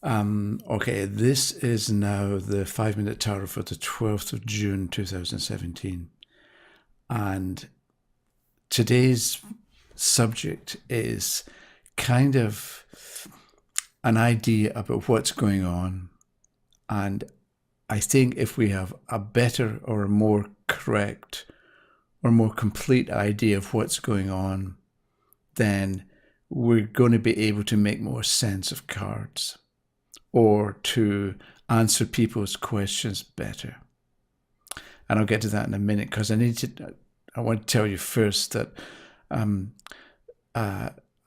Okay, this is now the 5 Minute Tarot for the 12th of June 2017. And today's subject is kind of an idea about what's going on. And I think if we have a better or a more correct or more complete idea of what's going on, then we're going to be able to make more sense of cards or to answer people's questions better. And I'll get to that in a minute, because I want to tell you first that I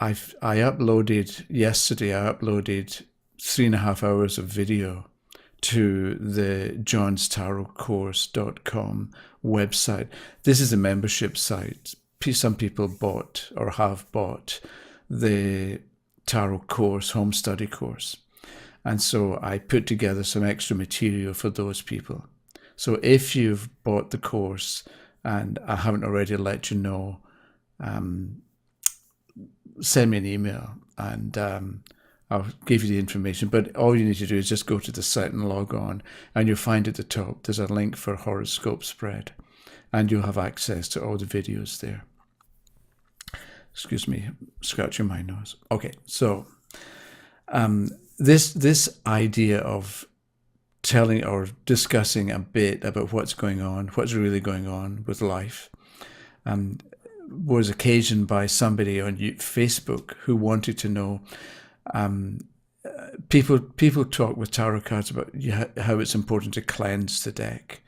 uploaded yesterday, 3.5 hours of video to the johnstarotcourse.com website. This is a membership site. Some people bought or have bought the tarot course, home study course. And so I put together some extra material for those people. So if you've bought the course and I haven't already let you know, send me an email and I'll give you the information. But all you need to do is just go to the site and log on, and you'll find at the top there's a link for horoscope spread, and you'll have access to all the videos there. Excuse me, scratching my nose. Okay, so this idea of telling or discussing a bit about what's going on, what's really going on with life, was occasioned by somebody on Facebook who wanted to know. People talk with tarot cards about how it's important to cleanse the deck,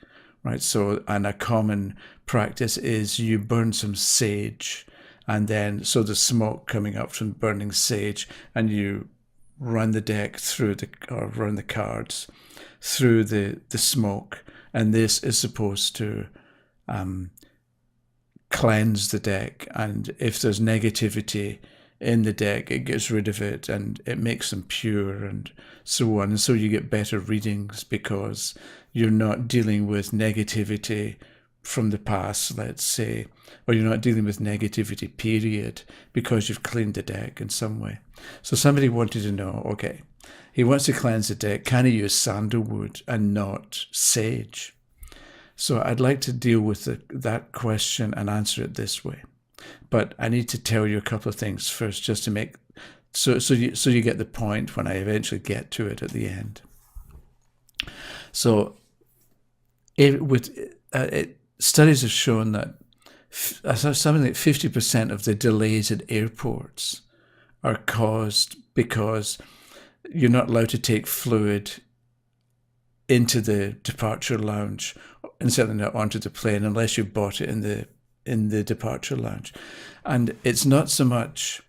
right? So, and a common practice is you burn some sage, and then so the smoke coming up from burning sage, and you run the deck through run the cards through the smoke, and this is supposed to cleanse the deck, and if there's negativity in the deck, it gets rid of it and it makes them pure and so on. And so you get better readings because you're not dealing with negativity from the past, let's say, or you're not dealing with negativity, period, because you've cleaned the deck in some way. So somebody wanted to know, okay, he wants to cleanse the deck. Can he use sandalwood and not sage? So I'd like to deal with that question and answer it this way. But I need to tell you a couple of things first, just to make so you get the point when I eventually get to it at the end. So, studies have shown that something like 50% of the delays at airports are caused because you're not allowed to take fluid into the departure lounge, and certainly not onto the plane unless you bought it in the departure lounge. And it's not so much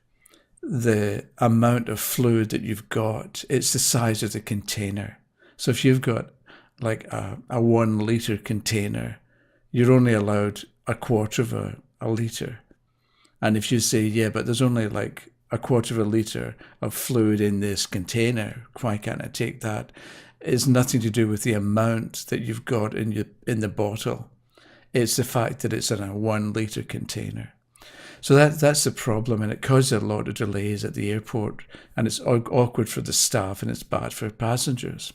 the amount of fluid that you've got, it's the size of the container. So if you've got like a 1 litre container, you're only allowed a quarter of a litre. And if you say, yeah, but there's only like a quarter of a litre of fluid in this container, why can't I take that? It's nothing to do with the amount that you've got in the bottle. It's the fact that it's in a 1 litre container. So that's the problem, and it causes a lot of delays at the airport, and it's awkward for the staff and it's bad for passengers.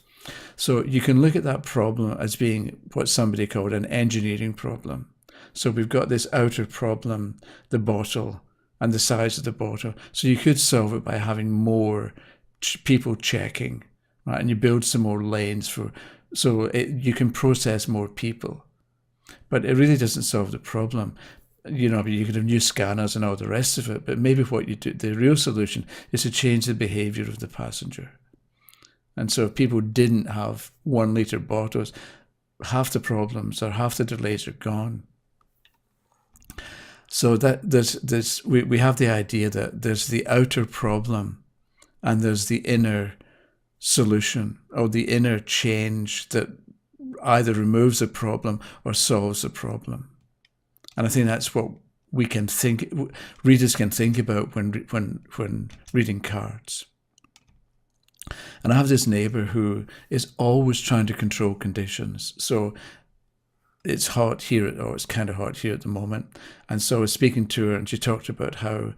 So you can look at that problem as being what somebody called an engineering problem. So we've got this outer problem, the bottle and the size of the bottle. So you could solve it by having more people checking, right? And you build some more lanes you can process more people. But it really doesn't solve the problem. You could have new scanners and all the rest of it, but maybe what you do, the real solution is to change the behavior of the passenger. And so if people didn't have 1 litre bottles, half the problems or half the delays are gone. So that we have the idea that there's the outer problem and there's the inner solution, or the inner change that either removes a problem or solves a problem. And I think that's what readers can think about when reading cards. And I have this neighbor who is always trying to control conditions. So it's hot here, or it's kind of hot here at the moment. And so I was speaking to her, and she talked about how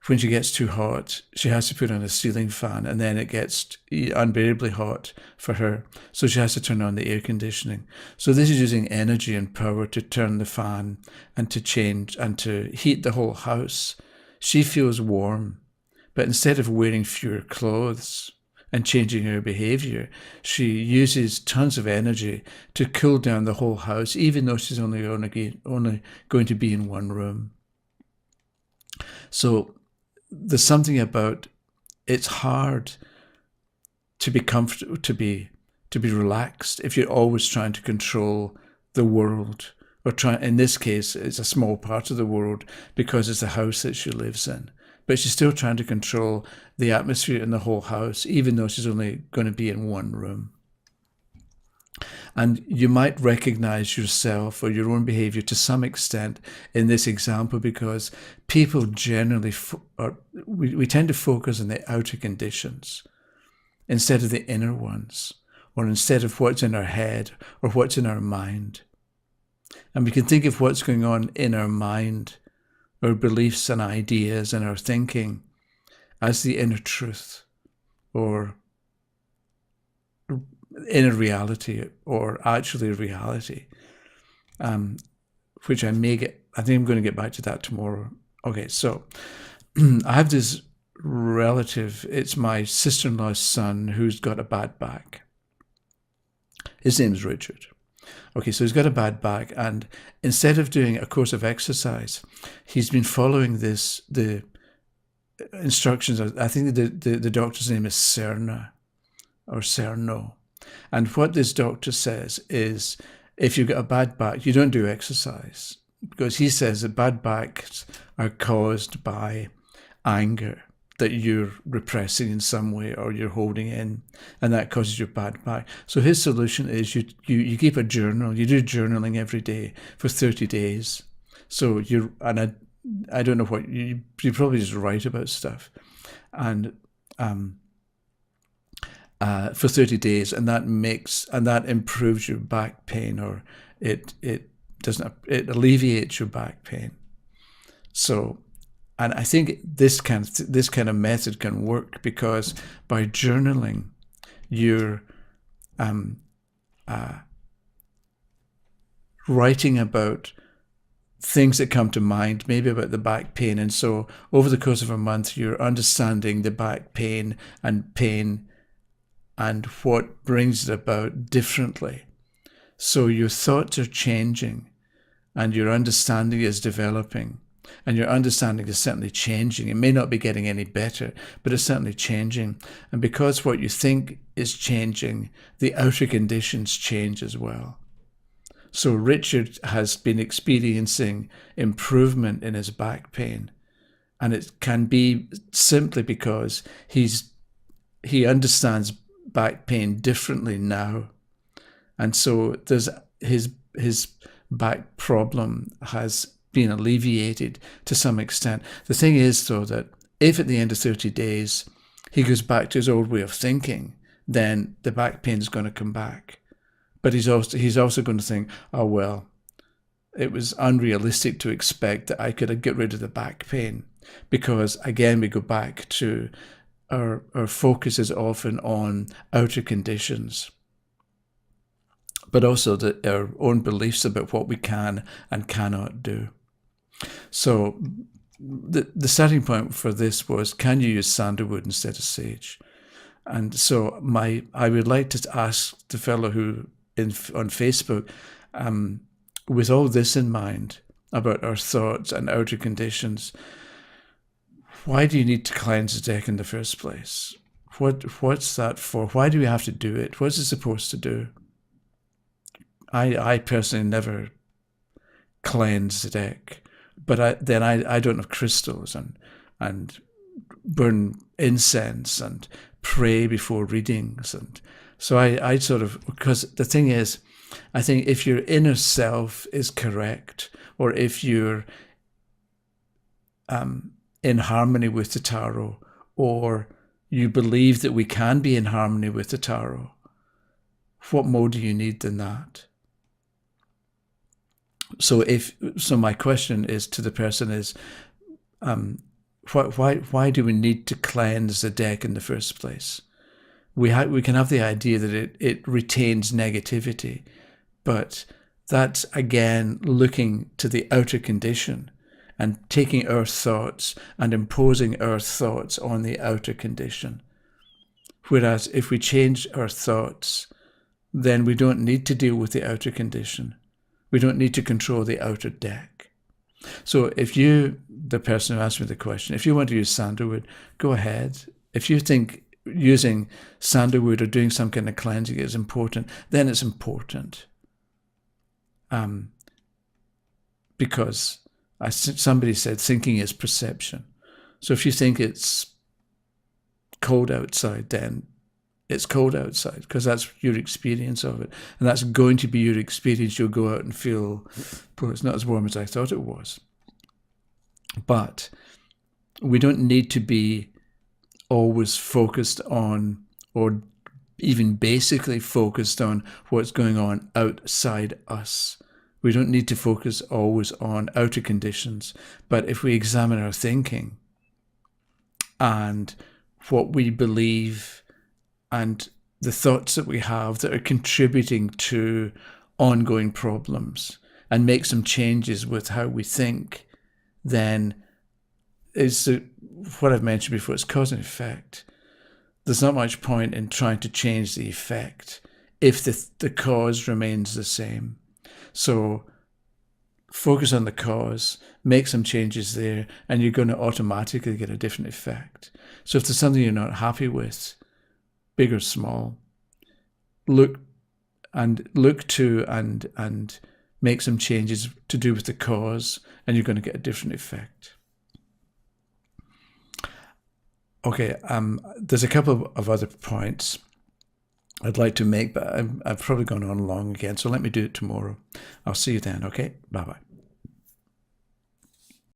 when she gets too hot, she has to put on a ceiling fan, and then it gets unbearably hot for her. So she has to turn on the air conditioning. So this is using energy and power to turn the fan and to change and to heat the whole house. She feels warm, but instead of wearing fewer clothes and changing her behavior, she uses tons of energy to cool down the whole house, even though she's only going to be in one room. So there's something about, it's hard to be comfortable, to be relaxed if you're always trying to control the world, or in this case, it's a small part of the world because it's the house that she lives in. But she's still trying to control the atmosphere in the whole house, even though she's only going to be in one room. And you might recognize yourself or your own behavior to some extent in this example, because people generally, we tend to focus on the outer conditions instead of the inner ones, or instead of what's in our head or what's in our mind. And we can think of what's going on in our mind, our beliefs and ideas and our thinking, as the inner truth or inner reality, or actually reality, which I think I'm going to get back to that tomorrow. Okay, so I have this relative, it's my sister-in-law's son, who's got a bad back. His name's Richard. Okay, so he's got a bad back, and instead of doing a course of exercise, he's been following the instructions. I think the doctor's name is Cerna or Cerno. And what this doctor says is, if you've got a bad back, you don't do exercise, because he says that bad backs are caused by anger that you're repressing in some way or you're holding in, and that causes your bad back. So his solution is you keep a journal. You do journaling every day for 30 days. So I don't know what you probably just write about stuff, and for 30 days, and that improves your back pain, or it alleviates your back pain. So, and I think this kind of method can work, because by journaling, you're writing about things that come to mind, maybe about the back pain, and so over the course of a month, you're understanding the back pain and what brings it about differently. So your thoughts are changing, and your understanding is developing, and your understanding is certainly changing. It may not be getting any better, but it's certainly changing. And because what you think is changing, the outer conditions change as well. So Richard has been experiencing improvement in his back pain, and it can be simply because he understands back pain differently now, and so there's his back problem has been alleviated to some extent. The thing is, though, that if at the end of 30 days he goes back to his old way of thinking, then the back pain is going to come back. But he's also going to think, oh well, it was unrealistic to expect that I could get rid of the back pain, because again we go back to our focus is often on outer conditions, but also our own beliefs about what we can and cannot do. So the starting point for this was, can you use sandalwood instead of sage? And so I would like to ask the fellow who on Facebook, with all this in mind about our thoughts and outer conditions, why do you need to cleanse the deck in the first place? What's that for? Why do we have to do it? What's it supposed to do? I personally never cleanse the deck, but I don't have crystals and burn incense and pray before readings, and so I sort of, because the thing is, I think if your inner self is correct, or if you're in harmony with the tarot, or you believe that we can be in harmony with the tarot, what more do you need than that? So my question is to the person is, Why do we need to cleanse the deck in the first place? We can have the idea that it retains negativity, but that's again looking to the outer condition and taking our thoughts and imposing our thoughts on the outer condition. Whereas if we change our thoughts, then we don't need to deal with the outer condition. We don't need to control the outer deck. So if you, the person who asked me the question, if you want to use sandalwood, go ahead. If you think using sandalwood or doing some kind of cleansing is important, then it's important. Because somebody said thinking is perception. So if you think it's cold outside, then it's cold outside, because that's your experience of it. And that's going to be your experience. You'll go out and feel, well, it's not as warm as I thought it was. But we don't need to be always focused on, or even basically focused on, what's going on outside us. We don't need to focus always on outer conditions. But if we examine our thinking and what we believe and the thoughts that we have that are contributing to ongoing problems, and make some changes with how we think, then it's what I've mentioned before, it's cause and effect. There's not much point in trying to change the effect if the cause remains the same. So focus on the cause, make some changes there, and you're going to automatically get a different effect. So if there's something you're not happy with, big or small, look to and make some changes to do with the cause, and you're going to get a different effect. Okay, there's a couple of other points I'd like to make, but I've probably gone on long again, so let me do it tomorrow. I'll see you then, okay? Bye-bye.